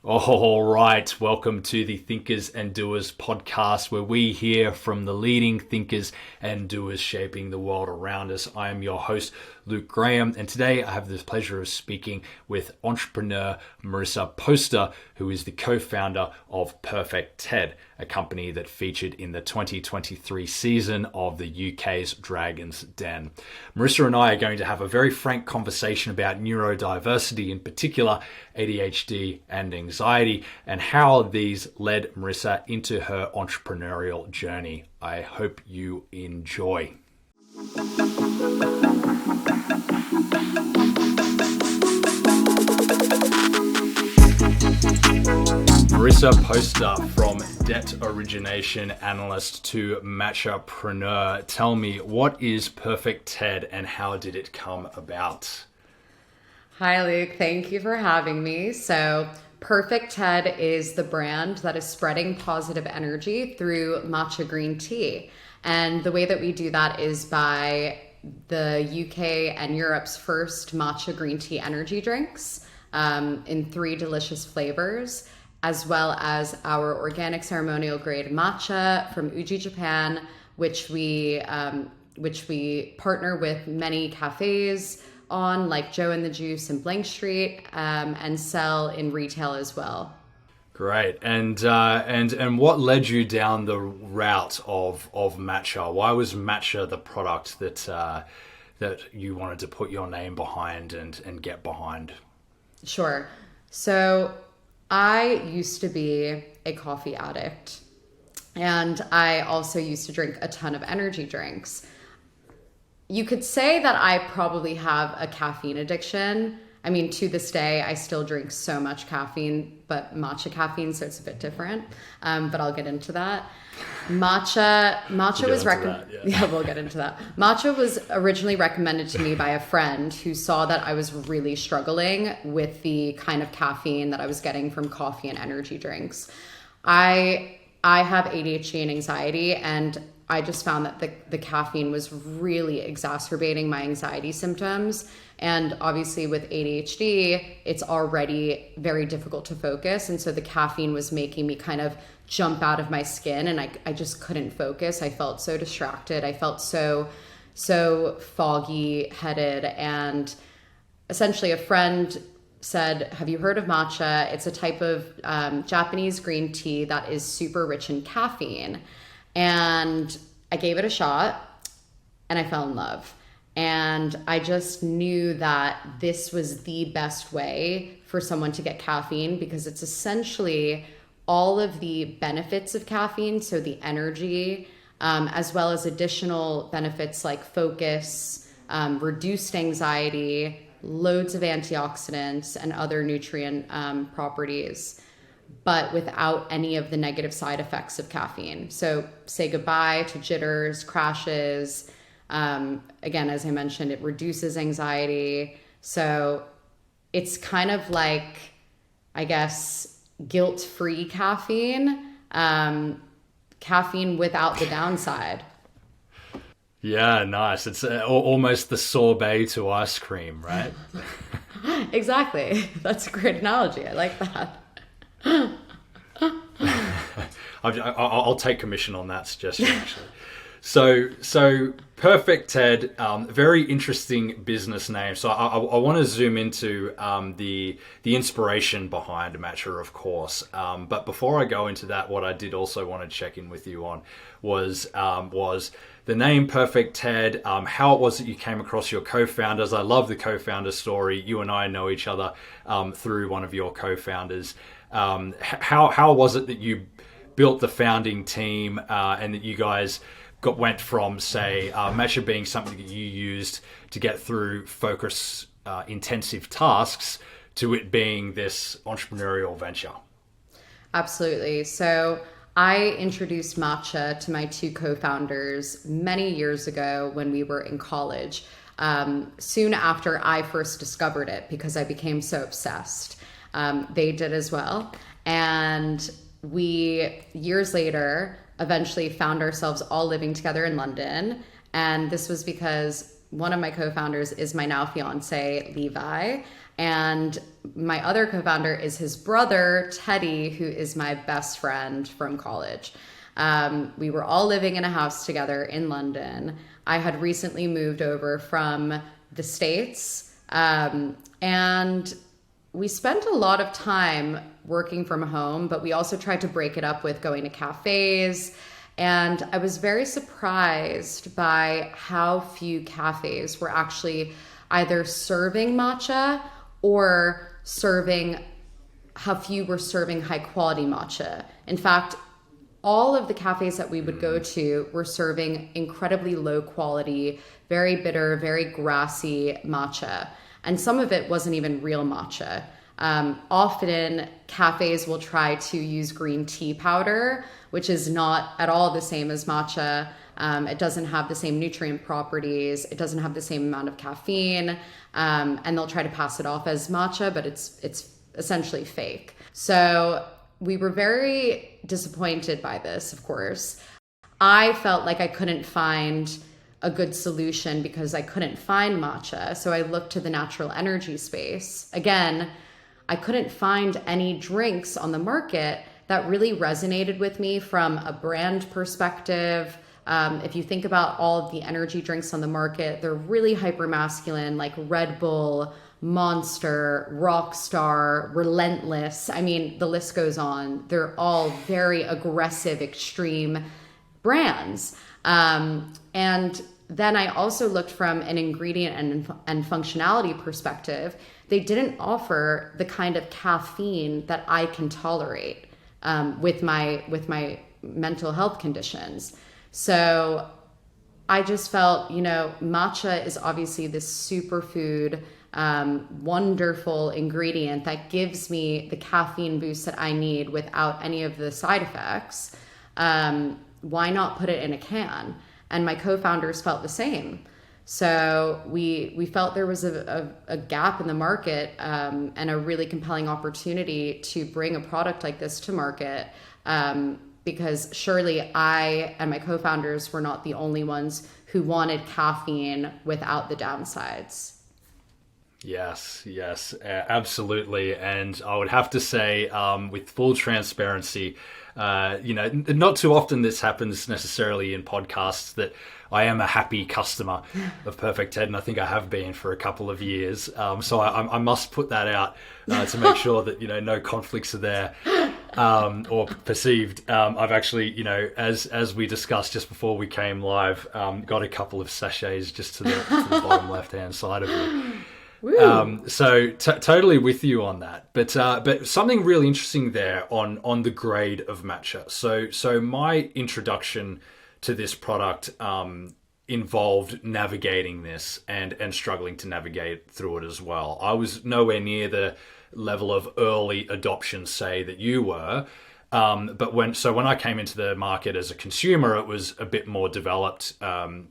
All right, welcome to the Thinkers and Doers podcast, where we hear from the leading thinkers and doers shaping the world around us. I am your host, Luke Graham, and today I have the pleasure of speaking with entrepreneur Marisa Poster, who is the co-founder of Perfect TED, a company that featured in the 2023 season of the UK's Dragon's Den. Marisa and I are going to have a very frank conversation about neurodiversity, in particular ADHD and anxiety, and how these led Marisa into her entrepreneurial journey. I hope you enjoy. Marisa Poster, from debt origination analyst to matchapreneur. Tell me, what is Perfect TED and how did it come about? Hi, Luke. Thank you for having me. So, Perfect TED is the brand that is spreading positive energy through matcha green tea. And the way that we do that is by the UK and Europe's first matcha green tea energy drinks in 3 delicious flavors, as well as our organic ceremonial grade matcha from Uji, Japan, which we partner with many cafes on, like Joe and the Juice and Blank Street, and sell in retail as well. Great. And what led you down the route of matcha? Why was matcha the product that you wanted to put your name behind and get behind? Sure. So I used to be a coffee addict, and I also used to drink a ton of energy drinks. You could say that I probably have a caffeine addiction. I mean, to this day, I still drink so much caffeine, but matcha caffeine, so it's a bit different. But I'll get into that. Matcha was we'll get into that. Matcha was originally recommended to me by a friend who saw that I was really struggling with the kind of caffeine that I was getting from coffee and energy drinks. I have ADHD and anxiety, and I just found that the caffeine was really exacerbating my anxiety symptoms. And obviously with ADHD, it's already very difficult to focus. And so the caffeine was making me kind of jump out of my skin, and I just couldn't focus. I felt so distracted. I felt so foggy headed. And essentially a friend said, have you heard of matcha? It's a type of Japanese green tea that is super rich in caffeine. And I gave it a shot and I fell in love. And I just knew that this was the best way for someone to get caffeine, because it's essentially all of the benefits of caffeine. So the energy, as well as additional benefits like focus, reduced anxiety, loads of antioxidants and other nutrient properties, but without any of the negative side effects of caffeine. So say goodbye to jitters, crashes. Again, as I mentioned, it reduces anxiety. So it's kind of like, I guess, guilt-free caffeine, caffeine without the downside. Yeah, nice. It's almost the sorbet to ice cream, right? Exactly. That's a great analogy. I like that. I'll take commission on that suggestion, actually. So Perfect TED, very interesting business name. So I want to zoom into the inspiration behind matcha, of course. But before I go into that, what I did also want to check in with you on was the name Perfect TED, how it was that you came across your co-founders. I love the co-founder story. You and I know each other through one of your co-founders. How was it that you built the founding team and that you guys went from, say, matcha being something that you used to get through focus intensive tasks to it being this entrepreneurial venture? Absolutely. So I introduced matcha to my 2 co-founders many years ago when we were in college, soon after I first discovered it, because I became so obsessed. They did as well. And we, years later, eventually found ourselves all living together in London. And this was because one of my co-founders is my now fiance, Levi. And my other co-founder is his brother, Teddy, who is my best friend from college. We were all living in a house together in London. I had recently moved over from the States, and we spent a lot of time working from home, but we also tried to break it up with going to cafes. And I was very surprised by how few cafes were actually either serving matcha or how few were serving high quality matcha. In fact, all of the cafes that we would go to were serving incredibly low quality, very bitter, very grassy matcha. And some of it wasn't even real matcha. Often cafes will try to use green tea powder, which is not at all the same as matcha. It doesn't have the same nutrient properties. It doesn't have the same amount of caffeine. And they'll try to pass it off as matcha, but it's essentially fake. So we were very disappointed by this, of course. I felt like I couldn't find a good solution because I couldn't find matcha. So I looked to the natural energy space. Again, I couldn't find any drinks on the market that really resonated with me from a brand perspective. If you think about all of the energy drinks on the market, they're really hyper masculine, like Red Bull, Monster, Rockstar, Relentless. I mean, the list goes on. They're all very aggressive, extreme brands. And then I also looked from an ingredient and functionality perspective. They didn't offer the kind of caffeine that I can tolerate with my mental health conditions. So I just felt, matcha is obviously this superfood, wonderful ingredient that gives me the caffeine boost that I need without any of the side effects. Why not put it in a can? And my co-founders felt the same. So we felt there was a gap in the market and a really compelling opportunity to bring a product like this to market, because surely I and my co-founders were not the only ones who wanted caffeine without the downsides. Yes, absolutely. And I would have to say, with full transparency, not too often this happens necessarily in podcasts, that I am a happy customer of Perfect Ted, and I think I have been for a couple of years. So I must put that out to make sure that, no conflicts are there or perceived. I've actually, as we discussed just before we came live, got a couple of sachets just to the bottom left-hand side of me. So totally with you on that, but something really interesting there on the grade of matcha. So my introduction to this product involved navigating this and struggling to navigate through it as well. I was nowhere near the level of early adoption, say, that you were. But when I came into the market as a consumer, it was a bit more developed.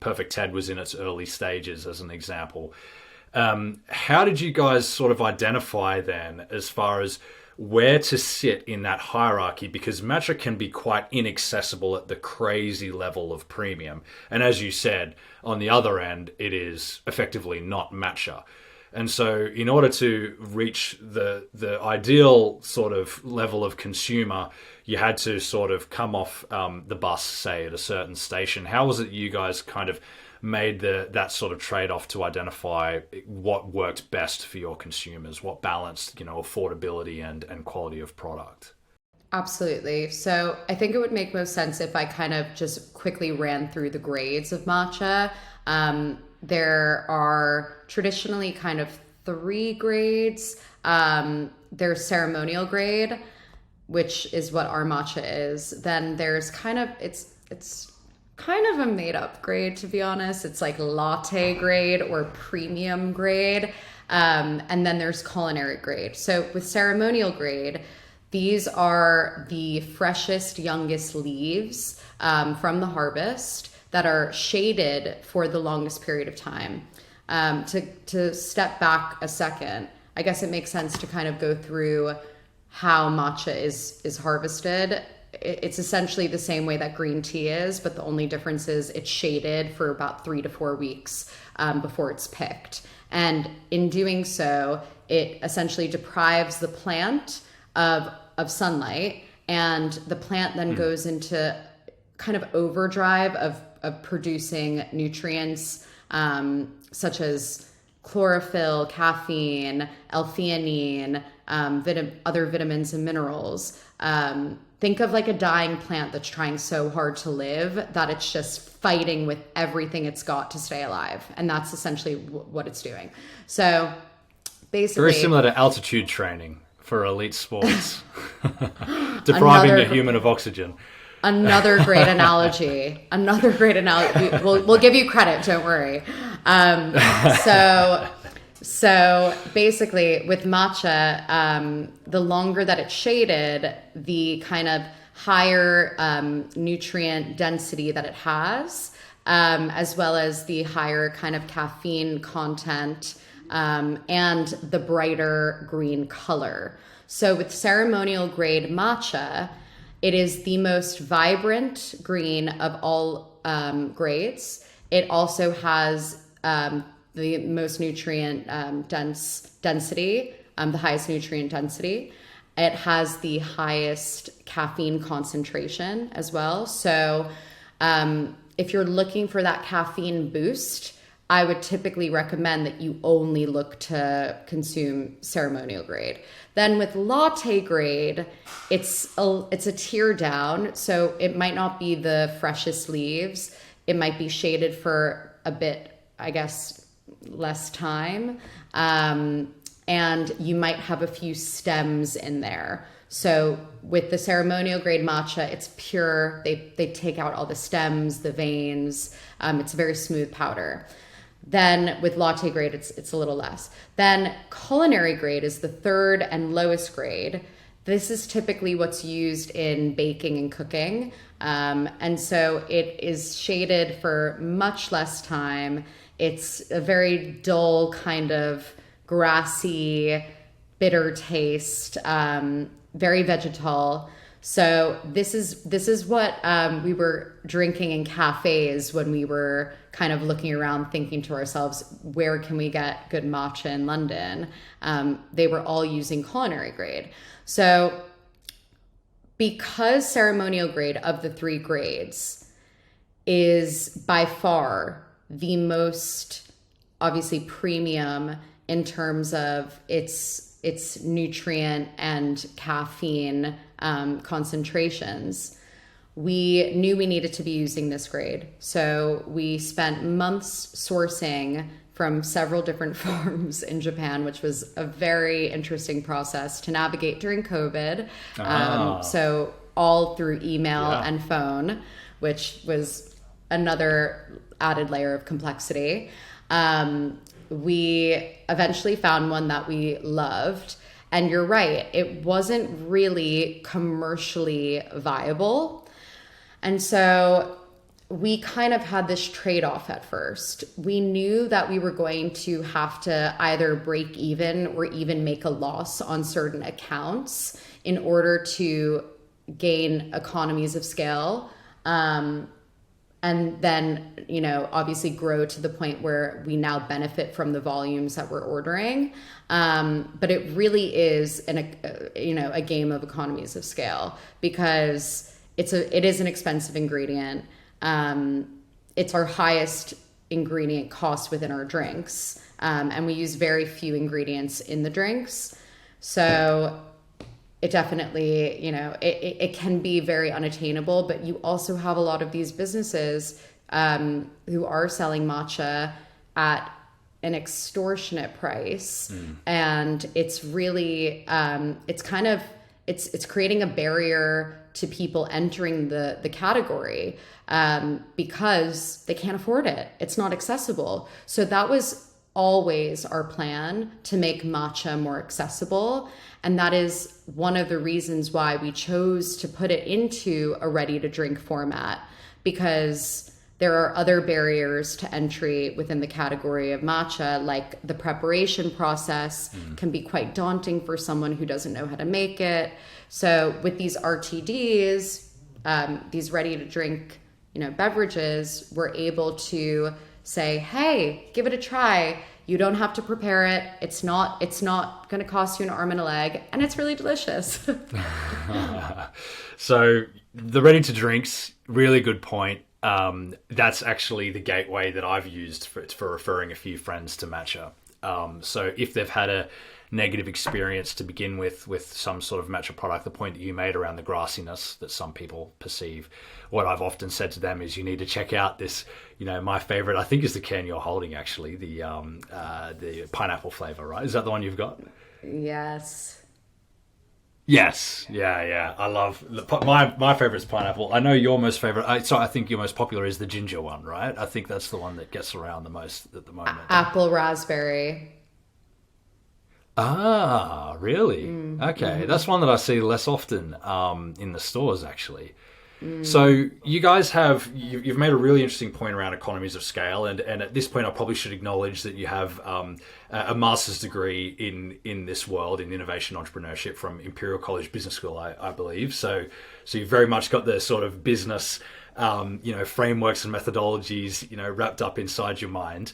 Perfect Ted was in its early stages, as an example. How did you guys sort of identify then as far as where to sit in that hierarchy? Because matcha can be quite inaccessible at the crazy level of premium. And as you said, on the other end, it is effectively not matcha. And so in order to reach the ideal sort of level of consumer, you had to sort of come off the bus, say, at a certain station. How was it you guys kind of made that sort of trade-off to identify what worked best for your consumers, what balanced, affordability and quality of product? Absolutely. So I think it would make most sense if I kind of just quickly ran through the grades of matcha. There are traditionally kind of 3 grades. There's ceremonial grade, which is what our matcha is. Then there's kind of, it's kind of a made up grade, to be honest. It's like latte grade or premium grade. And then there's culinary grade. So with ceremonial grade, these are the freshest, youngest leaves from the harvest that are shaded for the longest period of time. To step back a second, I guess it makes sense to kind of go through how matcha is harvested. It's essentially the same way that green tea is, but the only difference is it's shaded for about 3 to 4 weeks before it's picked. And in doing so, it essentially deprives the plant of sunlight, and the plant then goes into kind of overdrive of producing nutrients such as chlorophyll, caffeine, L-theanine, other vitamins and minerals. Think of like a dying plant that's trying so hard to live that it's just fighting with everything it's got to stay alive. And that's essentially what it's doing. So basically... Very similar to altitude training for elite sports. Depriving the human of oxygen. Another great analogy. We'll give you credit, don't worry. So basically with matcha, the longer that it's shaded, the kind of higher nutrient density that it has, as well as the higher kind of caffeine content, and the brighter green color. So with ceremonial grade matcha, it is the most vibrant green of all grades. It also has the most nutrient density, the highest nutrient density. It has the highest caffeine concentration as well. So if you're looking for that caffeine boost, I would typically recommend that you only look to consume ceremonial grade. Then with latte grade, it's a tier down. So it might not be the freshest leaves. It might be shaded for a bit, I guess, less time. And you might have a few stems in there. So with the ceremonial grade matcha, it's pure. They take out all the stems, the veins. It's a very smooth powder. Then with latte grade, it's a little less. Then culinary grade is the third and lowest grade. This is typically what's used in baking and cooking. And so it is shaded for much less time. It's a very dull kind of grassy, bitter taste, very vegetal. So this is what we were drinking in cafes when we were kind of looking around thinking to ourselves, where can we get good matcha in London? They were all using culinary grade. So because ceremonial grade of the three grades is by far the most obviously premium in terms of its nutrient and caffeine concentrations, we knew we needed to be using this grade. So we spent months sourcing from several different farms in Japan, which was a very interesting process to navigate during COVID. So all through email and phone, which was another added layer of complexity. We eventually found one that we loved. And you're right, it wasn't really commercially viable. And so we kind of had this trade-off at first. We knew that we were going to have to either break even or even make a loss on certain accounts in order to gain economies of scale. And then, obviously grow to the point where we now benefit from the volumes that we're ordering. But it really is a game of economies of scale, because it is an expensive ingredient. It's our highest ingredient cost within our drinks. And we use very few ingredients in the drinks. So it definitely, it can be very unattainable, but you also have a lot of these businesses who are selling matcha at an extortionate price. And it's really, it's creating a barrier to people entering the category because they can't afford it. It's not accessible. So that was always our plan, to make matcha more accessible. And that is one of the reasons why we chose to put it into a ready-to-drink format, because there are other barriers to entry within the category of matcha, like the preparation process can be quite daunting for someone who doesn't know how to make it. So with these RTDs, these ready-to-drink, beverages, we're able to say, hey, give it a try. You don't have to prepare it. It's not going to cost you an arm and a leg, and it's really delicious. So the ready to drinks, really good point. That's actually the gateway that I've used for referring a few friends to matcha. So if they've had a negative experience to begin with some sort of matcha product, the point that you made around the grassiness that some people perceive, what I've often said to them is you need to check out this, my favorite, I think is the can you're holding actually, the pineapple flavor, right? Is that the one you've got? Yes. Yes. Yeah. I love my favorite is pineapple. I know your most favorite. So I think your most popular is the ginger one, right? I think that's the one that gets around the most at the moment. Apple raspberry. Ah, really? Okay, that's one that I see less often in the stores actually. So you guys you've made a really interesting point around economies of scale, and at this point I probably should acknowledge that you have a master's degree in this world, in innovation entrepreneurship, from Imperial College Business School, I believe. So you've very much got the sort of business frameworks and methodologies wrapped up inside your mind.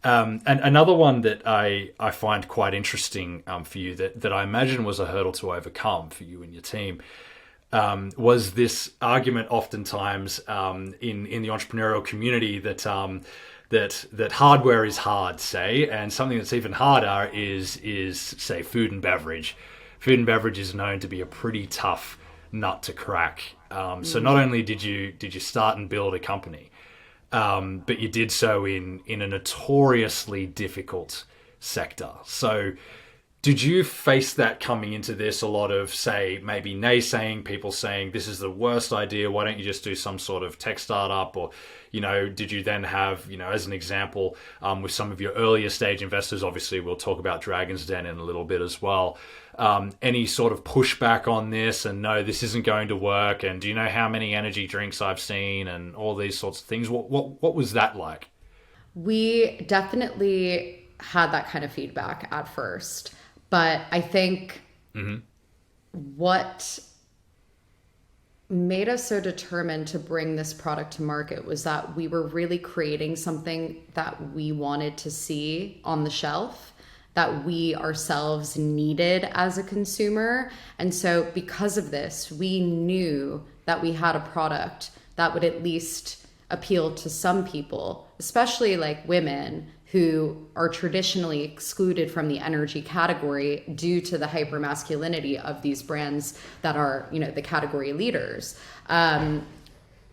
And another one that I find quite interesting for you that I imagine was a hurdle to overcome for you and your team was this argument oftentimes in the entrepreneurial community that hardware is hard, say, and something that's even harder is say food and beverage. Food and beverage is known to be a pretty tough nut to crack. So not only did you start and build a company, but you did so in a notoriously difficult sector. So did you face that coming into this, a lot of, say, maybe naysaying, people saying, this is the worst idea, why don't you just do some sort of tech startup? Or, did you then have, as an example, with some of your earlier stage investors, obviously we'll talk about Dragon's Den in a little bit as well, any sort of pushback on this and no, this isn't going to work, and do you know how many energy drinks I've seen and all these sorts of things? What was that like? We definitely had that kind of feedback at first. But I think what made us so determined to bring this product to market was that we were really creating something that we wanted to see on the shelf, that we ourselves needed as a consumer. And so because of this, we knew that we had a product that would at least appeal to some people, especially like women who are traditionally excluded from the energy category due to the hypermasculinity of these brands that are, the category leaders.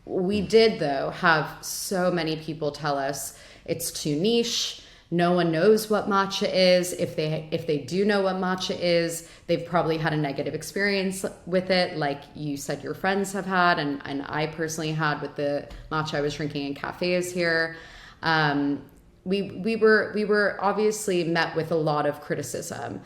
We did, though, have so many people tell us it's too niche. No one knows what matcha is. If they do know what matcha is, they've probably had a negative experience with it, like you said your friends have had, and I personally had with the matcha I was drinking in cafes here. We were obviously met with a lot of criticism.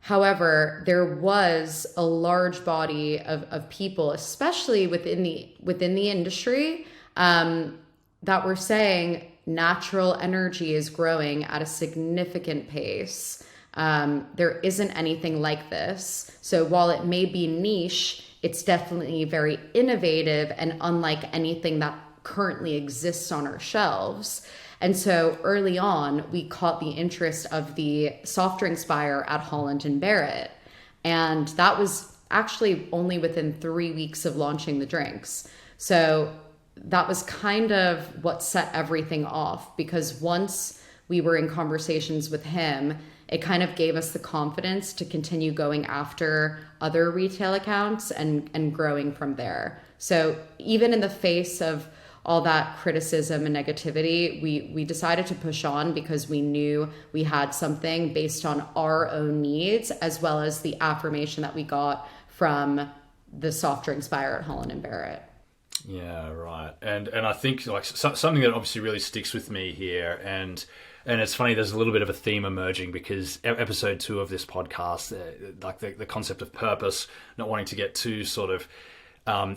However, there was a large body of people, especially within the industry, that were saying natural energy is growing at a significant pace. There isn't anything like this. So while it may be niche, it's definitely very innovative and unlike anything that currently exists on our shelves. And so early on, we caught the interest of the soft drinks buyer at Holland & Barrett. And that was actually only within 3 weeks of launching the drinks. So that was kind of what set everything off, because once we were in conversations with him, it kind of gave us the confidence to continue going after other retail accounts and growing from there. So even in the face of all that criticism and negativity, we decided to push on because we knew we had something based on our own needs, as well as the affirmation that we got from the soft drinks buyer at Holland & Barrett. Yeah, right. And I think like something that obviously really sticks with me here, and it's funny, there's a little bit of a theme emerging because episode 2 of this podcast, like the concept of purpose, not wanting to get too sort of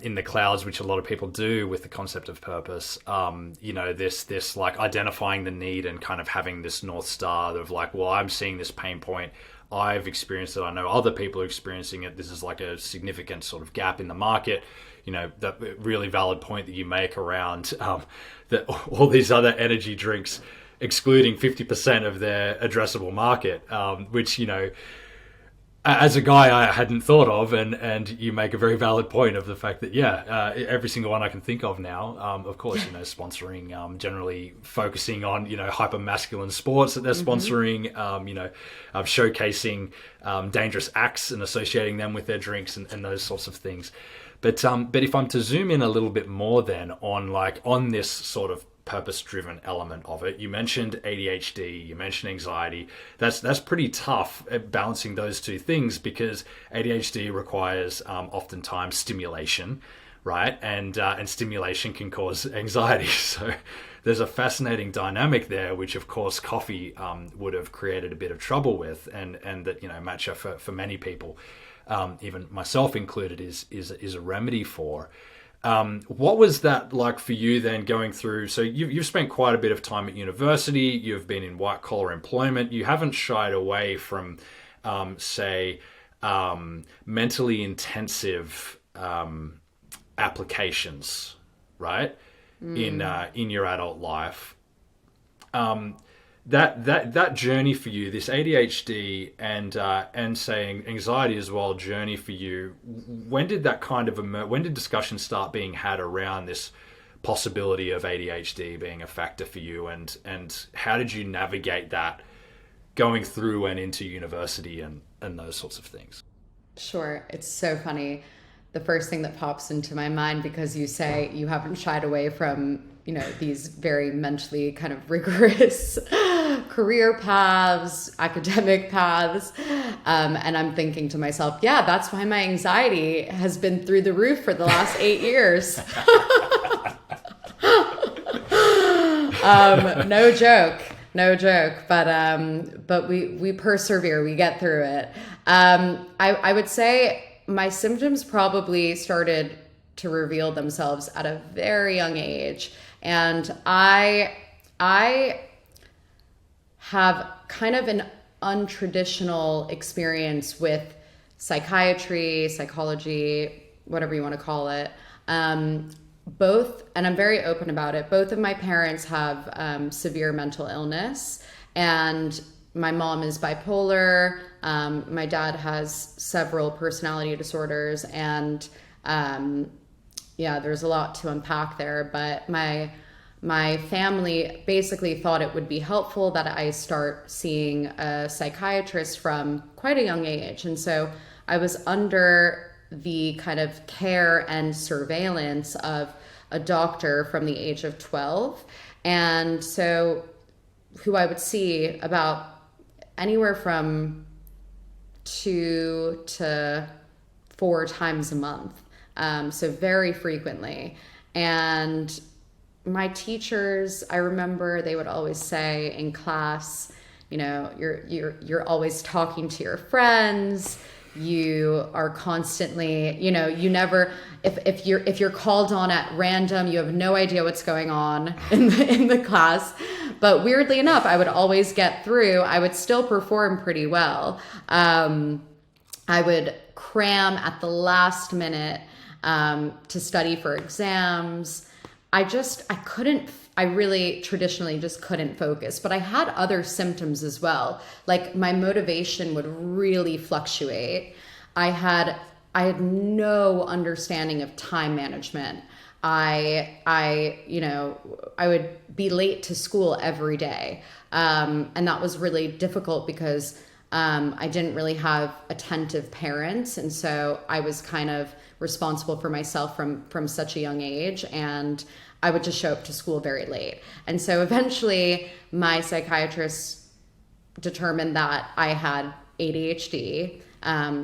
in the clouds, which a lot of people do with the concept of purpose, this like identifying the need and kind of having this North Star of like, well, I'm seeing this pain point, I've experienced it, I know other people are experiencing it, this is like a significant sort of gap in the market. That really valid point that you make around that all these other energy drinks excluding 50% of their addressable market, which, as a guy I hadn't thought of, and you make a very valid point of the fact that every single one I can think of now, of course, sponsoring, generally focusing on hyper masculine sports that they're sponsoring, showcasing dangerous acts and associating them with their drinks and those sorts of things. But if I'm to zoom in a little bit more then on this sort of purpose-driven element of it. You mentioned ADHD, you mentioned anxiety. That's pretty tough at balancing those two things, because ADHD requires oftentimes stimulation, right? And stimulation can cause anxiety. So there's a fascinating dynamic there, which of course coffee would have created a bit of trouble with, and that matcha for many people, even myself included, is a remedy for. What was that like for you then, going through? So you've spent quite a bit of time at university. You've been in white collar employment. You haven't shied away from, mentally intensive applications, right? In your adult life. That journey for you, this ADHD and saying anxiety as well, journey for you. When did that kind of when did discussions start being had around this possibility of ADHD being a factor for you, and how did you navigate that going through and into university and those sorts of things? Sure, it's so funny. The first thing that pops into my mind, because you say you haven't shied away from these very mentally kind of rigorous career paths, academic paths. And I'm thinking to myself, yeah, that's why my anxiety has been through the roof for the last 8 years. No joke. But we persevere, we get through it. I would say my symptoms probably started to reveal themselves at a very young age. And I have kind of an untraditional experience with psychiatry, psychology, whatever you want to call it. Both, and I'm very open about it, both of my parents have severe mental illness, and my mom is bipolar. My dad has several personality disorders, and there's a lot to unpack there, but my family basically thought it would be helpful that I start seeing a psychiatrist from quite a young age. And so I was under the kind of care and surveillance of a doctor from the age of 12. And so who I would see about anywhere from 2 to 4 times a month. So very frequently. And my teachers, I remember they would always say in class, you're always talking to your friends. You are constantly, you never, if you're called on at random, you have no idea what's going on in the class. But weirdly enough, I would always get through. I would still perform pretty well. I would cram at the last minute to study for exams. I really traditionally just couldn't focus, but I had other symptoms as well. Like my motivation would really fluctuate. I had no understanding of time management. I would be late to school every day. And that was really difficult because I didn't really have attentive parents. And so I was kind of responsible for myself from such a young age. And I would just show up to school very late. And so eventually my psychiatrist determined that I had ADHD.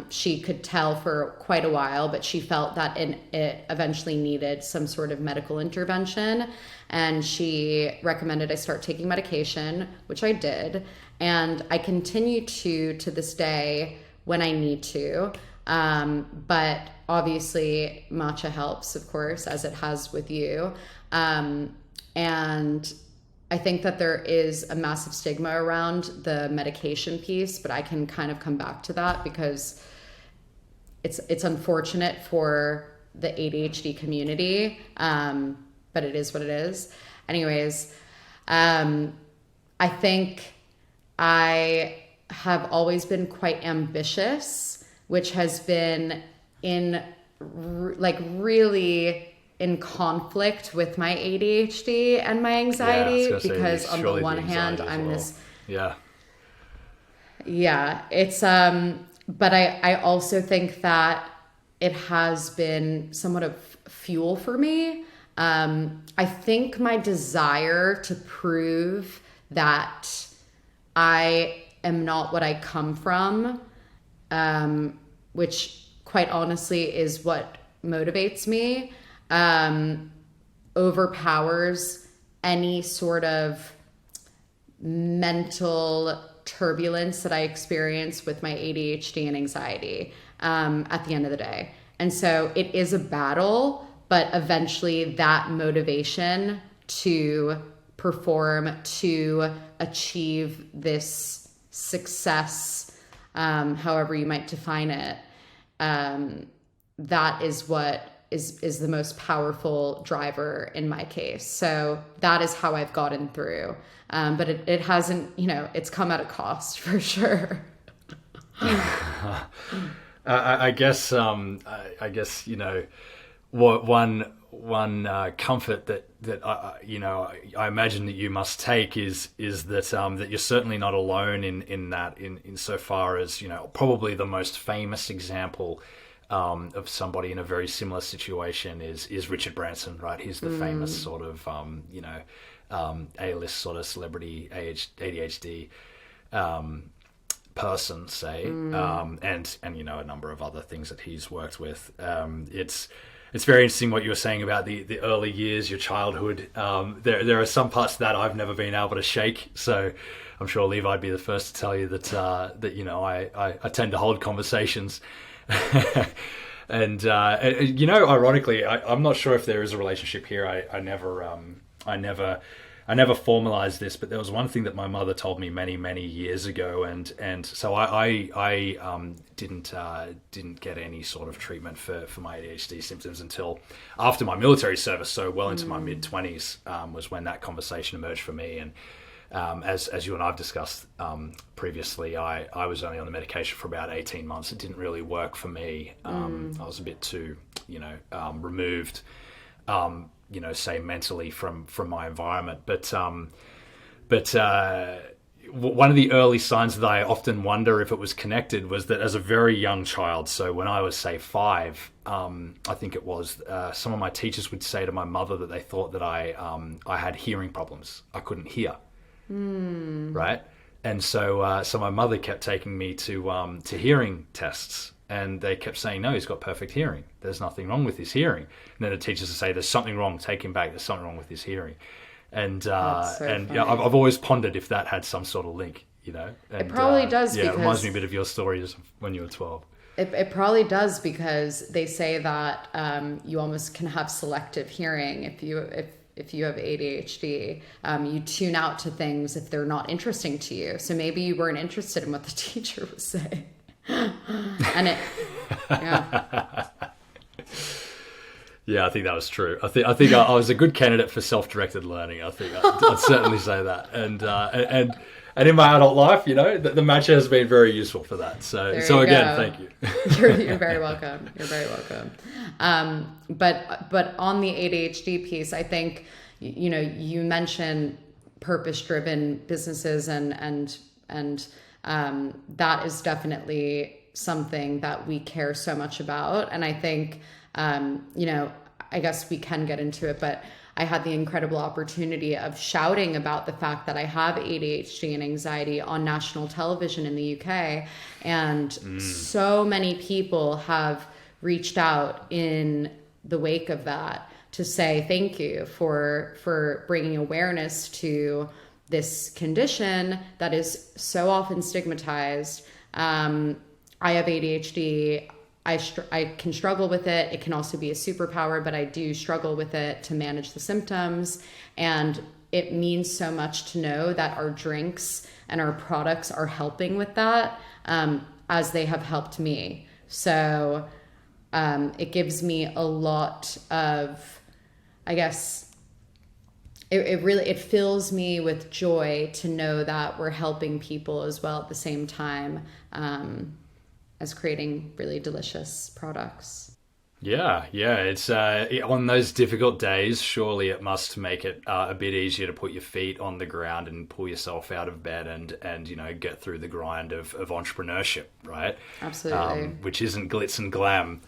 She could tell for quite a while, but she felt that it eventually needed some sort of medical intervention. And she recommended I start taking medication, which I did. And I continue to this day when I need to. But obviously matcha helps, of course, as it has with you. And I think that there is a massive stigma around the medication piece, but I can kind of come back to that because it's unfortunate for the ADHD community. But it is what it is. Anyways, I think I have always been quite ambitious, which has been really in conflict with my ADHD and my anxiety, because on the one hand, I'm this. Yeah, it's but I also think that it has been somewhat of fuel for me. I think my desire to prove that I am not what I come from, which quite honestly is what motivates me, overpowers any sort of mental turbulence that I experience with my ADHD and anxiety at the end of the day. And so it is a battle, but eventually that motivation to perform, to achieve this success, however you might define it, that is what is the most powerful driver in my case. So that is how I've gotten through. But it hasn't, it's come at a cost for sure. I guess what one comfort that I imagine that you must take is that you're certainly not alone in that, insofar as probably the most famous example of somebody in a very similar situation is Richard Branson, right? He's the famous sort of A-list sort of celebrity ADHD person, say, and a number of other things that he's worked with. It's very interesting what you were saying about the early years, your childhood. There are some parts of that I've never been able to shake. So I'm sure Levi would be the first to tell you that I tend to hold conversations. And ironically, I'm not sure if there is a relationship here. I never formalized this, but there was one thing that my mother told me many years ago, and so I didn't get any sort of treatment for my ADHD symptoms until after my military service. So well into my mid-20s was when that conversation emerged for me. And as you and I've discussed previously, I was only on the medication for about 18 months. It didn't really work for me. I was a bit too removed. Say mentally from my environment, but one of the early signs that I often wonder if it was connected was that as a very young child, so when I was say 5, I think it was, some of my teachers would say to my mother that they thought that I had hearing problems. I couldn't hear, right? And so my mother kept taking me to hearing tests. And they kept saying, no, he's got perfect hearing. There's nothing wrong with his hearing. And then the teachers would say, there's something wrong, take him back. There's something wrong with his hearing. And I've always pondered if that had some sort of link, And, it probably does. Yeah, it reminds me a bit of your story when you were 12. It probably does, because they say that you almost can have selective hearing if you have ADHD. You tune out to things if they're not interesting to you. So maybe you weren't interested in what the teacher was saying. And yeah, I think that was true. I think I was a good candidate for self-directed learning. I think I'd certainly say that. And in my adult life, the matcha has been very useful for that. So again, thank you. You're very welcome. You're very welcome. But on the ADHD piece, I think you mentioned purpose-driven businesses and that is definitely something that we care so much about. And I think, I guess we can get into it, but I had the incredible opportunity of shouting about the fact that I have ADHD and anxiety on national television in the UK. And so many people have reached out in the wake of that to say thank you for bringing awareness to this condition that is so often stigmatized. I have ADHD. I can struggle with it. It can also be a superpower, but I do struggle with it to manage the symptoms. And it means so much to know that our drinks and our products are helping with that, as they have helped me. So it gives me a lot of, I guess, it fills me with joy to know that we're helping people as well at the same time, as creating really delicious products. Yeah, it's on those difficult days, surely it must make it a bit easier to put your feet on the ground and pull yourself out of bed and get through the grind of entrepreneurship, right? Absolutely. Which isn't glitz and glam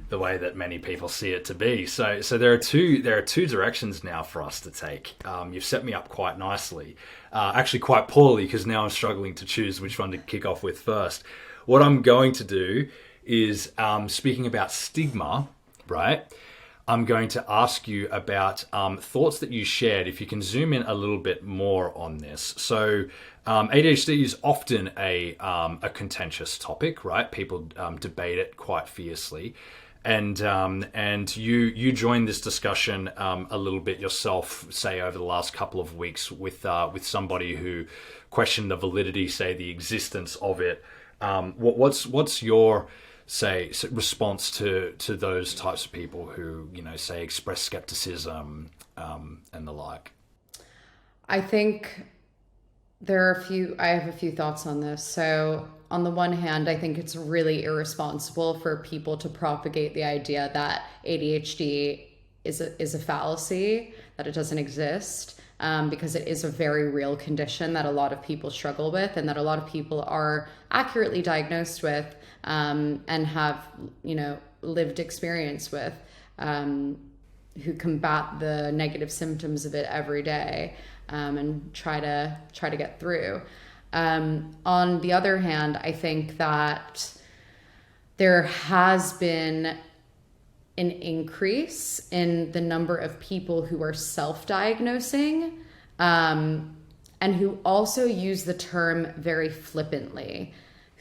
the way that many people see it to be. So there are two directions now for us to take. You've set me up quite nicely, actually quite poorly, because now I'm struggling to choose which one to kick off with first. What I'm going to do is, speaking about stigma, right? I'm going to ask you about thoughts that you shared, if you can zoom in a little bit more on this. So ADHD is often a contentious topic, right? People debate it quite fiercely. And you joined this discussion a little bit yourself, say over the last couple of weeks with somebody who questioned the validity, say the existence of it. What's your response to those types of people who say express skepticism and the like? I think I have a few thoughts on this. So on the one hand, I think it's really irresponsible for people to propagate the idea that ADHD is a fallacy, that it doesn't exist, because it is a very real condition that a lot of people struggle with, and that a lot of people are accurately diagnosed with, and have lived experience with, who combat the negative symptoms of it every day, and try to get through. On the other hand, I think that there has been an increase in the number of people who are self-diagnosing, and who also use the term very flippantly,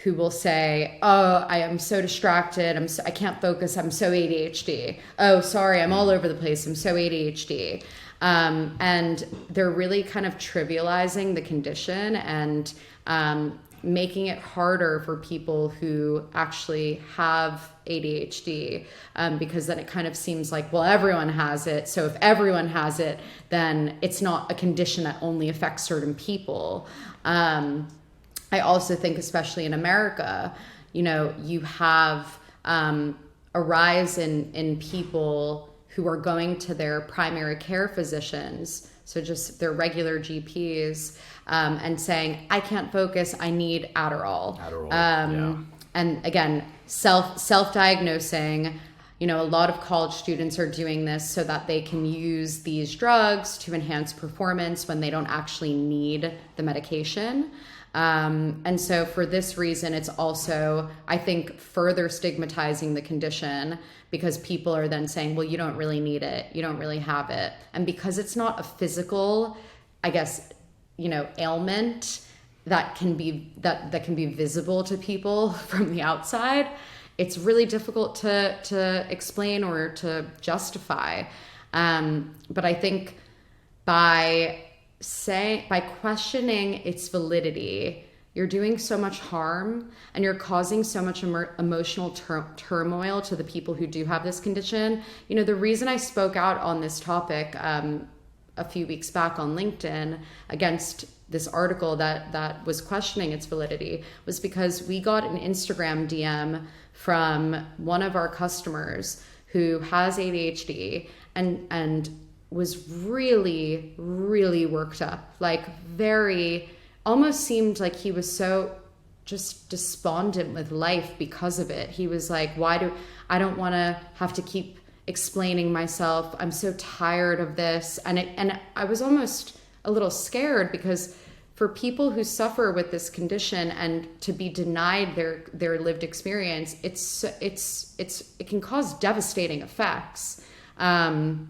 who will say, oh, I am so distracted, I can't focus, I'm so ADHD. Oh, sorry, I'm all over the place, I'm so ADHD. And they're really kind of trivializing the condition and making it harder for people who actually have ADHD, because then it kind of seems like, well, everyone has it. So if everyone has it, then it's not a condition that only affects certain people. I also think, especially in America, you have a rise in people who are going to their primary care physicians, so just their regular GPs, and saying, I can't focus, I need Adderall. Yeah. And again, self-diagnosing. A lot of college students are doing this so that they can use these drugs to enhance performance when they don't actually need the medication. And so for this reason, it's also, I think, further stigmatizing the condition, because people are then saying, well, you don't really need it, you don't really have it. And because it's not a physical, I guess, ailment that can be visible to people from the outside, it's really difficult to explain or to justify. But I think by questioning its validity, you're doing so much harm, and you're causing so much emotional turmoil to the people who do have this condition. The reason I spoke out on this topic a few weeks back on LinkedIn against this article that was questioning its validity was because we got an Instagram DM from one of our customers who has ADHD and was really, really worked up, almost seemed like he was so just despondent with life because of it. He was like, I don't want to have to keep explaining myself. I'm so tired of this. And I was almost a little scared, because for people who suffer with this condition and to be denied their lived experience, it can cause devastating effects. And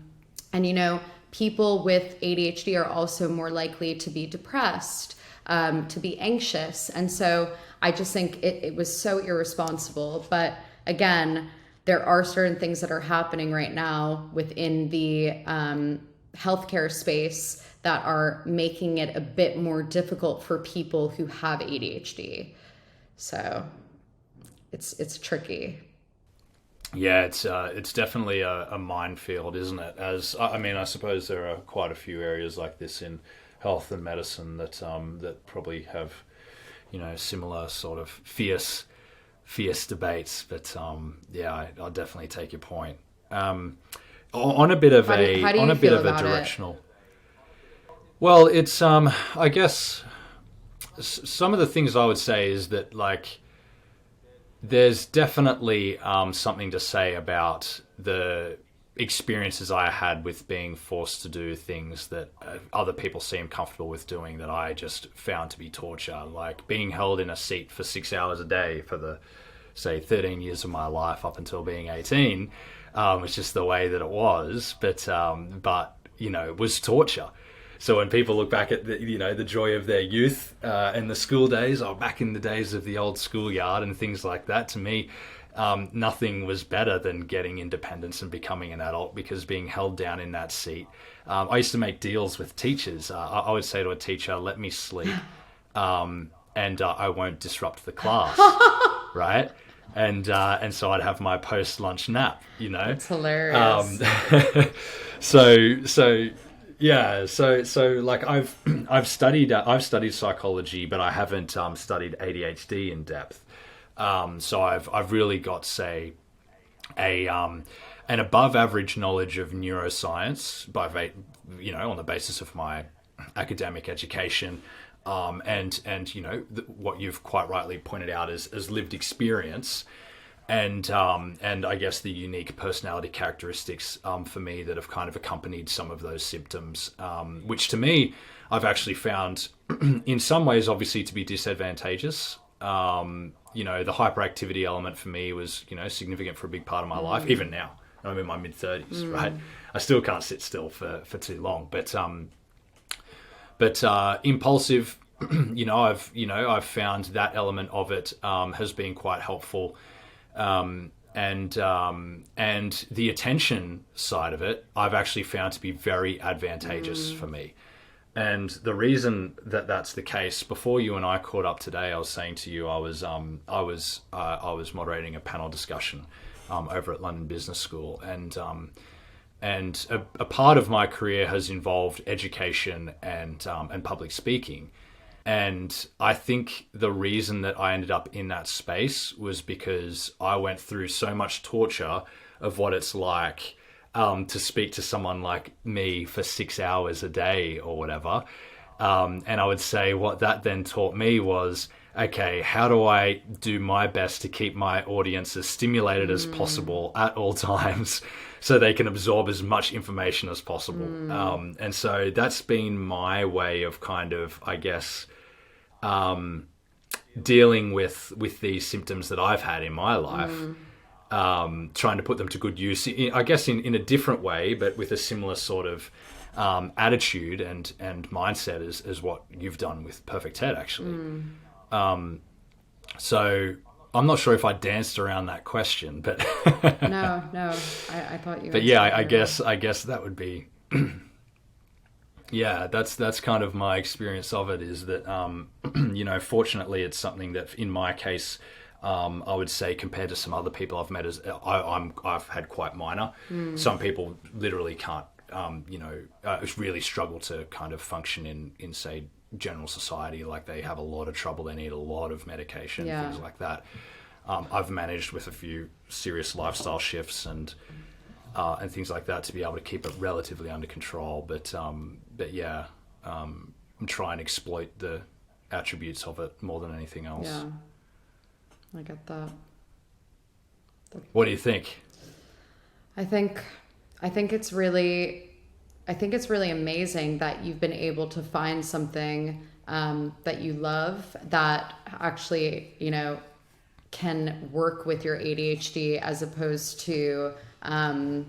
people with ADHD are also more likely to be depressed, to be anxious. And so I just think it was so irresponsible. But again, there are certain things that are happening right now within the healthcare space that are making it a bit more difficult for people who have ADHD. So it's tricky. Yeah, it's definitely a minefield, isn't it? As I mean, I suppose there are quite a few areas like this in health and medicine that probably have, similar sort of fierce debates. But yeah, I'll definitely take your point. On a bit of How do on you a bit feel of a about it? directional. Well, it's I guess some of the things I would say is that, like, there's definitely something to say about the experiences I had with being forced to do things that other people seem comfortable with doing that I just found to be torture, like being held in a seat for 6 hours a day for the, say, 13 years of my life up until being 18. It's just the way that it was, but it was torture. So when people look back at the joy of their youth and the school days, or back in the days of the old schoolyard and things like that, to me, nothing was better than getting independence and becoming an adult, because being held down in that seat. I used to make deals with teachers. I would say to a teacher, "Let me sleep, and I won't disrupt the class," right? And so I'd have my post lunch nap. It's hilarious. So yeah, so like I've studied psychology, but I haven't studied ADHD in depth. So I've really got, say, an above average knowledge of neuroscience on the basis of my academic education, and what you've quite rightly pointed out is lived experience. And I guess the unique personality characteristics for me that have kind of accompanied some of those symptoms, which to me I've actually found in some ways obviously to be disadvantageous. The hyperactivity element for me was significant for a big part of my life. Even now, I'm in my mid-30s, right? I still can't sit still for too long, but impulsive. I've found that element of it has been quite helpful. And the attention side of it, I've actually found to be very advantageous for me. And the reason that that's the case, before you and I caught up today, I was saying to you, I was moderating a panel discussion over at London Business School, and a part of my career has involved education and public speaking. And I think the reason that I ended up in that space was because I went through so much torture of what it's like to speak to someone like me for 6 hours a day or whatever. And I would say what that then taught me was, okay, how do I do my best to keep my audience as stimulated as possible at all times so they can absorb as much information as possible? And so that's been my way of kind of, I guess, dealing with these symptoms that I've had in my life, trying to put them to good use, I guess in a different way, but with a similar sort of attitude and mindset as what you've done with Perfect Ted, actually. So I'm not sure if I danced around that question, but No, I thought you. But yeah, I guess that would be. Yeah, that's kind of my experience of it, is that, fortunately it's something that in my case, I would say compared to some other people I've met, I've had quite minor. Some people literally can't, really struggle to kind of function in say, general society. Like they have a lot of trouble, they need a lot of medication, things like that. I've managed with a few serious lifestyle shifts and things like that to be able to keep it relatively under control. But yeah, I'm trying to exploit the attributes of it more than anything else. Yeah, I get that. What do you think? I think it's really amazing that you've been able to find something that you love that actually, can work with your ADHD as opposed to, I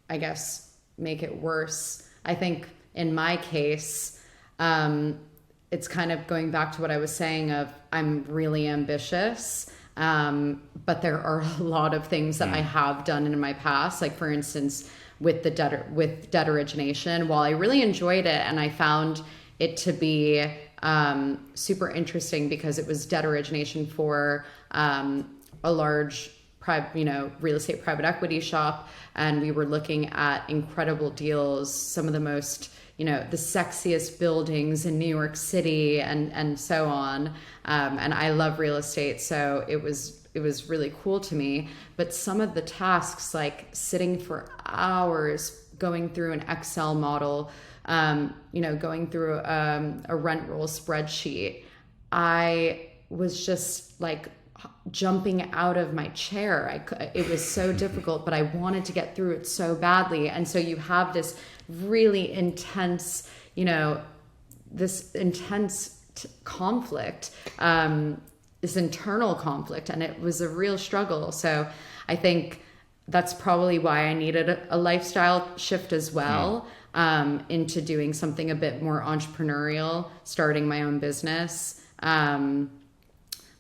guess, make it worse. I think in my case, it's kind of going back to what I was saying of I'm really ambitious. But there are a lot of things that I have done in my past, like for instance, with debt origination. While I really enjoyed it and I found it to be super interesting because it was debt origination for a large real estate private equity shop, and we were looking at incredible deals, some of the most, the sexiest buildings in New York City, and so on. And I love real estate, so it was really cool to me. But some of the tasks, like sitting for hours going through an Excel model, going through a rent roll spreadsheet, I was just like jumping out of my chair. It was so difficult, but I wanted to get through it so badly. And so you have this really intense, conflict, this internal conflict, and it was a real struggle. So I think that's probably why I needed a lifestyle shift as well, into doing something a bit more entrepreneurial, starting my own business,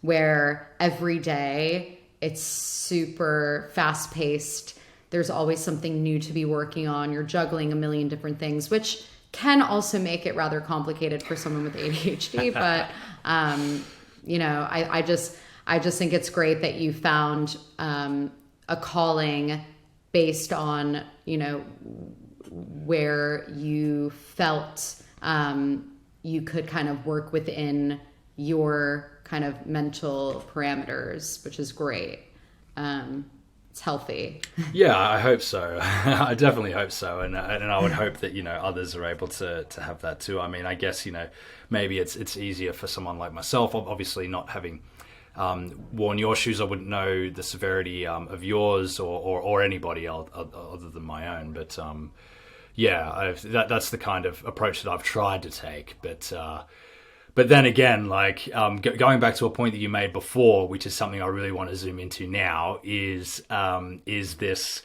where every day it's super fast paced. There's always something new to be working on. You're juggling a million different things, which can also make it rather complicated for someone with ADHD. But, I just think it's great that you found a calling based on, where you felt you could kind of work within your kind of mental parameters, which is great. It's healthy. Yeah, I hope so. I definitely hope so, and I would hope that others are able to have that too. I mean, I guess maybe it's easier for someone like myself. Obviously, not having worn your shoes, I wouldn't know the severity of yours or anybody else other than my own. But that's the kind of approach that I've tried to take. But then again, like going back to a point that you made before, which is something I really want to zoom into now, is this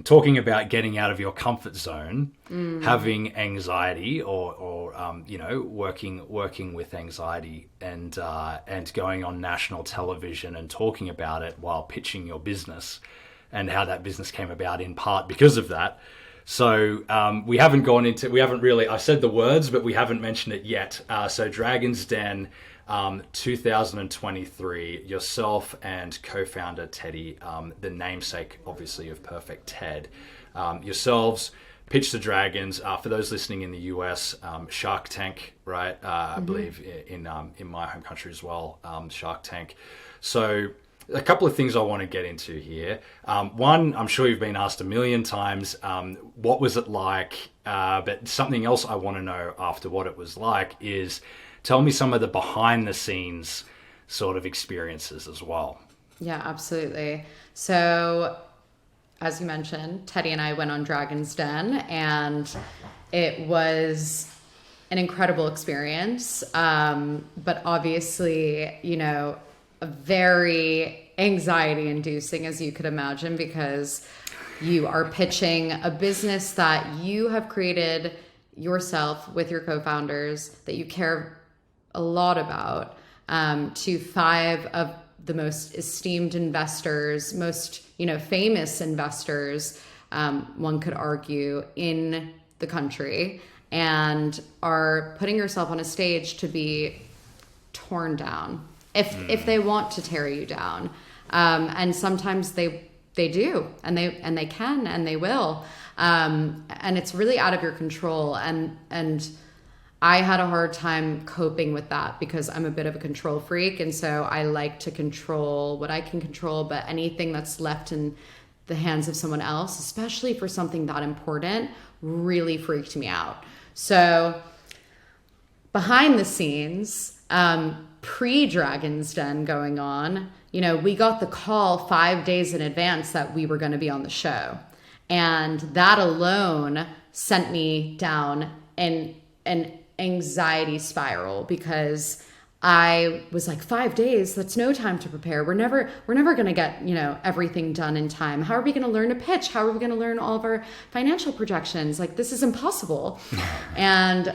talking about getting out of your comfort zone, having anxiety, or working with anxiety, and going on national television and talking about it while pitching your business, and how that business came about in part because of that. So we haven't really, I said the words, but we haven't mentioned it yet. So Dragon's Den 2023, yourself and co-founder Teddy, the namesake, obviously, of Perfect Ted, yourselves pitched the Dragons. For those listening in the US, Shark Tank, right? I believe in my home country as well, Shark Tank. So a couple of things I want to get into here. One, I'm sure you've been asked a million times, what was it like? But something else I want to know after what it was like is, tell me some of the behind the scenes sort of experiences as well. Yeah, absolutely. So as you mentioned, Teddy and I went on Dragon's Den, and it was an incredible experience. But obviously, very anxiety inducing, as you could imagine, because you are pitching a business that you have created yourself with your co-founders, that you care a lot about, to 5 of the most esteemed investors, most famous investors, one could argue, in the country, and are putting yourself on a stage to be torn down if they want to tear you down, and sometimes they do, and they can, and they will, and it's really out of your control, and I had a hard time coping with that because I'm a bit of a control freak, and so I like to control what I can control, but anything that's left in the hands of someone else, especially for something that important, really freaked me out. So behind the scenes, pre-Dragon's Den going on, we got the call 5 days in advance that we were going to be on the show. And that alone sent me down an anxiety spiral, because I was like, 5 days, that's no time to prepare. We're never going to get, everything done in time. How are we going to learn to pitch? How are we going to learn all of our financial projections? Like, this is impossible. And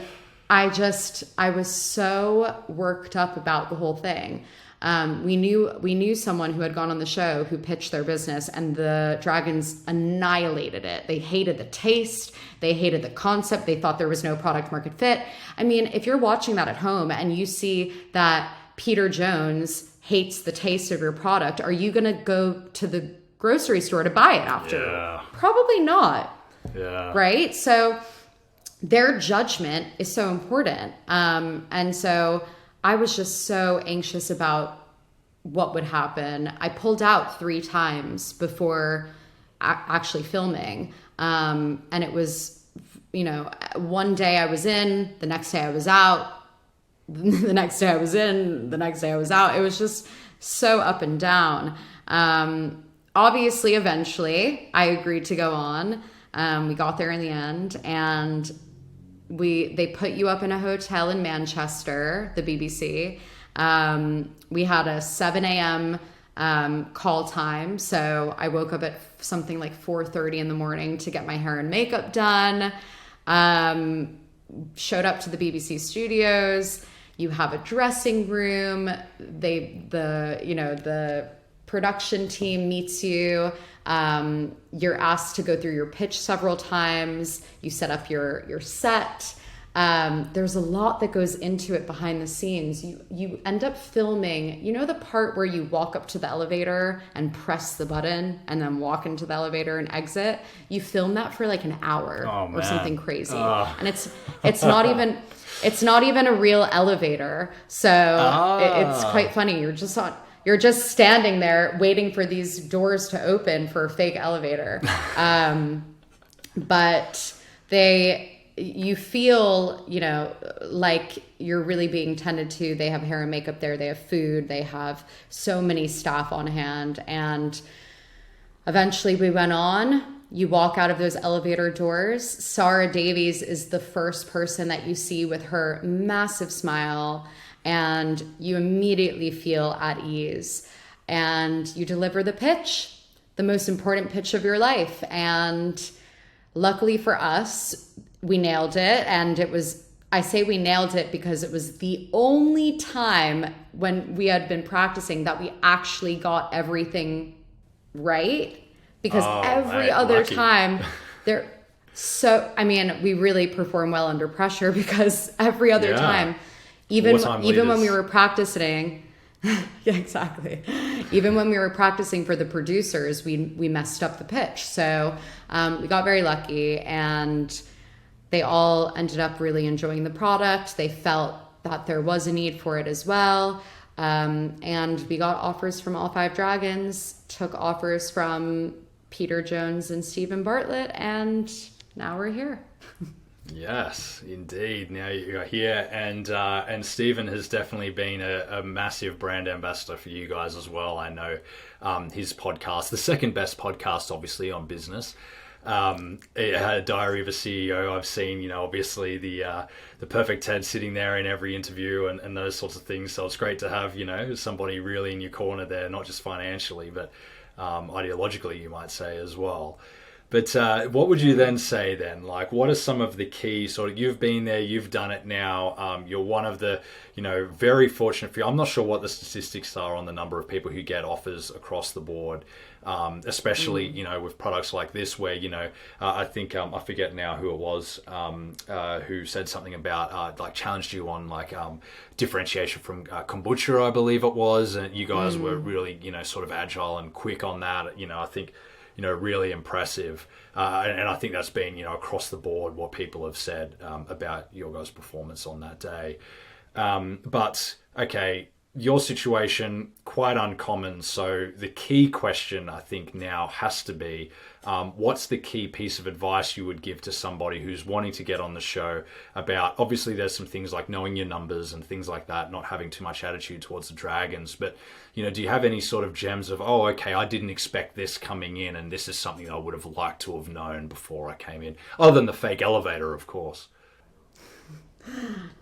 I was so worked up about the whole thing. We knew someone who had gone on the show who pitched their business, and the Dragons annihilated it. They hated the taste. They hated the concept. They thought there was no product market fit. I mean, if you're watching that at home and you see that Peter Jones hates the taste of your product, are you going to go to the grocery store to buy it after? Yeah. Probably not. Yeah. Right? So their judgment is so important. And so I was just so anxious about what would happen. I pulled out 3 times before actually filming. And it was, one day I was in, the next day I was out, the next day I was in, the next day I was out. It was just so up and down. Obviously, eventually, I agreed to go on. We got there in the end, and they put you up in a hotel in Manchester, the BBC. We had a 7 a.m. Call time, so I woke up at something like 4:30 in the morning to get my hair and makeup done. Showed up to the BBC studios. You have a dressing room. The production team meets you. You're asked to go through your pitch several times. You set up your set. There's a lot that goes into it behind the scenes. You end up filming, the part where you walk up to the elevator and press the button and then walk into the elevator and exit. You film that for like an hour or something crazy. And it's not even a real elevator. So it's quite funny. You're just standing there waiting for these doors to open for a fake elevator. But you feel, like you're really being tended to. They have hair and makeup there. They have food. They have so many staff on hand. And eventually we went on. You walk out of those elevator doors. Sarah Davies is the first person that you see with her massive smile, and you immediately feel at ease. And you deliver the pitch, the most important pitch of your life. And luckily for us, we nailed it. And I say we nailed it because it was the only time when we had been practicing that we actually got everything right. Because every other time we really perform well under pressure, because every other time, even when we were practicing, yeah, exactly. Even when we were practicing for the producers, we messed up the pitch. So we got very lucky, and they all ended up really enjoying the product. They felt that there was a need for it as well. And we got offers from all 5 dragons, took offers from Peter Jones and Stephen Bartlett, and now we're here. Yes, indeed. Now you're here, and Stephen has definitely been a massive brand ambassador for you guys as well. I know his podcast, the second best podcast, obviously, on business. It had a Diary of a CEO. I've seen, obviously the perfect Ted sitting there in every interview and those sorts of things. So it's great to have, somebody really in your corner there, not just financially, but ideologically, you might say as well. But what would you then say then? Like, what are some of the key you've been there, you've done it now. You're one of the, very fortunate few. I'm not sure what the statistics are on the number of people who get offers across the board, especially, with products like this where, I think, I forget now who it was, who said something about, challenged you on differentiation from kombucha, I believe it was. And you guys were really, sort of agile and quick on that. I think, really impressive. And I think that's been, across the board what people have said about your guys' performance on that day. But, okay, your situation, quite uncommon. So the key question, I think, now has to be, what's the key piece of advice you would give to somebody who's wanting to get on the show about, obviously there's some things like knowing your numbers and things like that, not having too much attitude towards the dragons, but, do you have any sort of gems of, I didn't expect this coming in, and this is something I would have liked to have known before I came in, other than the fake elevator, of course?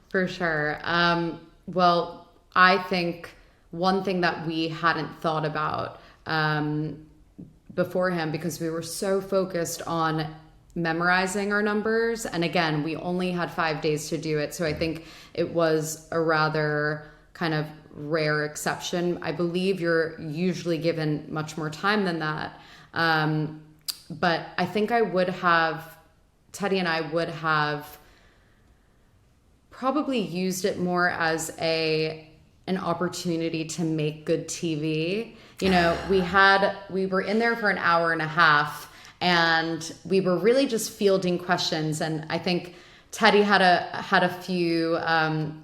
For sure. Well, I think one thing that we hadn't thought about beforehand, because we were so focused on memorizing our numbers, and again, we only had 5 days to do it, so I think it was a rather kind of rare exception. I believe you're usually given much more time than that, but I think Teddy and I would have probably used it more as a an opportunity to make good TV. You know, we were in there for an hour and a half, and we were really just fielding questions. And I think Teddy had a few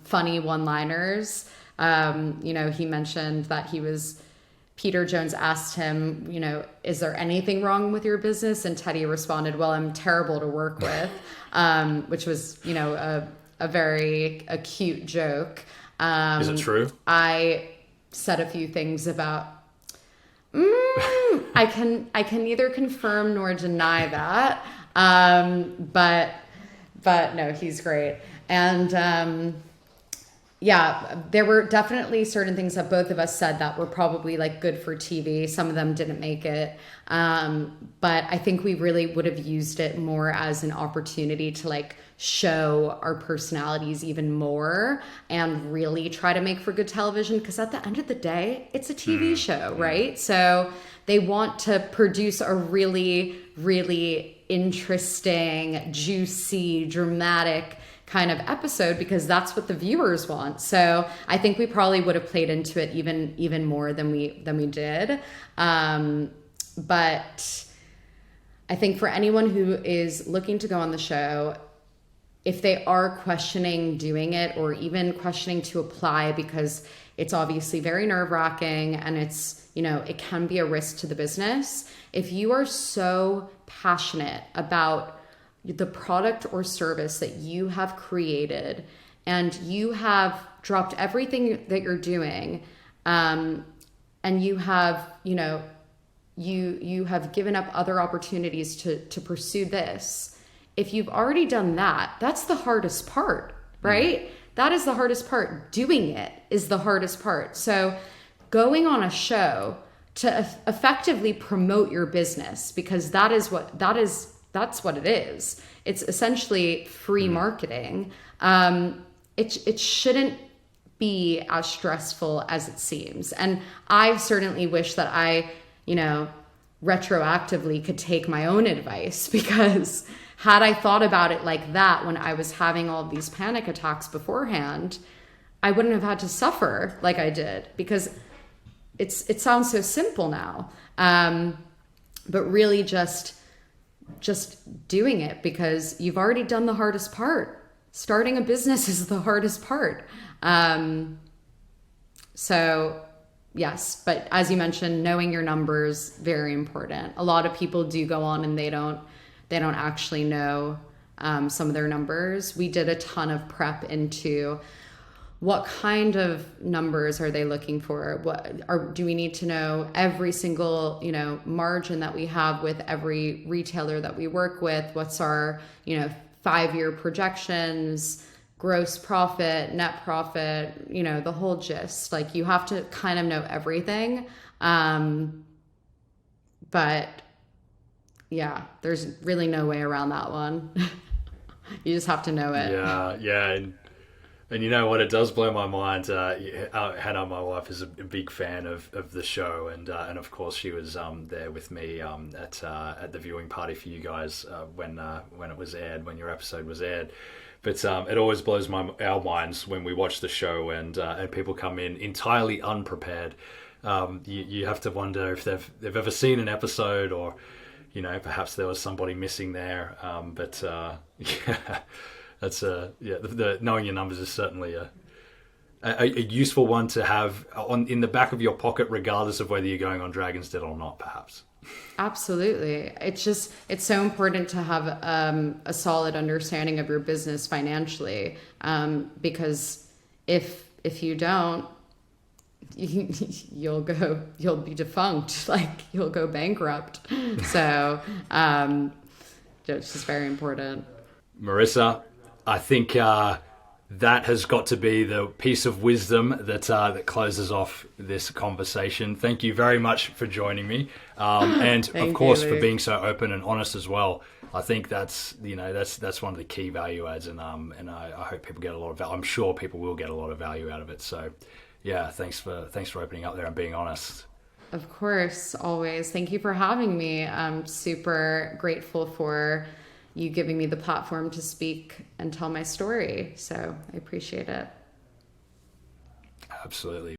funny one-liners. You know, he mentioned that Peter Jones asked him, you know, is there anything wrong with your business? And Teddy responded, well, I'm terrible to work with, which was, you know, a very cute joke. Is it true? I said a few things about, I can neither confirm nor deny that. But no, he's great. And, yeah, there were definitely certain things that both of us said that were probably like good for TV. Some of them didn't make it. But I think we really would have used it more as an opportunity to like show our personalities even more and really try to make for good television. Because at the end of the day, it's a TV show, right? So they want to produce a really, really interesting, juicy, dramatic kind of episode because that's what the viewers want. So I think we probably would have played into it even more than we did. But I think for anyone who is looking to go on the show, if they are questioning doing it or even questioning to apply, because it's obviously very nerve-wracking and it's, you know, it can be a risk to the business. If you are so passionate about the product or service that you have created and you have dropped everything that you're doing, and you have, you know, you have given up other opportunities to pursue this. If you've already done that, that's the hardest part, right? That is the hardest part. Doing it is the hardest part. So going on a show to effectively promote your business, because that's what it is. It's essentially free marketing. It shouldn't be as stressful as it seems. And I certainly wish that I, you know, retroactively could take my own advice, because had I thought about it like that when I was having all these panic attacks beforehand, I wouldn't have had to suffer like I did, because it sounds so simple now. But really just doing it, because you've already done the hardest part. Starting a business is the hardest part. So yes, but as you mentioned, knowing your numbers, very important. A lot of people do go on and they don't actually know some of their numbers. We did a ton of prep into what kind of numbers are they looking for? Do we need to know every single, you know, margin that we have with every retailer that we work with? What's our, you know, 5-year projections, gross profit, net profit, you know, the whole gist. Like, you have to kind of know everything. But yeah, there's really no way around that one. You just have to know it. Yeah. And you know what? It does blow my mind. Hannah, my wife, is a big fan of the show, and of course she was there with me at the viewing party for you guys when it was aired, when your episode was aired. But it always blows our minds when we watch the show and people come in entirely unprepared. You have to wonder if they've ever seen an episode, or, you know, perhaps there was somebody missing there. But yeah. That's the knowing your numbers is certainly a useful one to have in the back of your pocket, regardless of whether you're going on Dragon's Den or not, perhaps. Absolutely. It's so important to have a solid understanding of your business financially, because if you don't, you'll be defunct, like you'll go bankrupt. So it's just very important. Marisa, I think that has got to be the piece of wisdom that closes off this conversation. Thank you very much for joining me, and of course for being so open and honest as well. I think that's one of the key value adds, and I hope people get a lot of value. I'm sure people will get a lot of value out of it. So, yeah, thanks for opening up there and being honest. Of course, always. Thank you for having me. I'm super grateful for you giving me the platform to speak and tell my story. So I appreciate it. absolutely.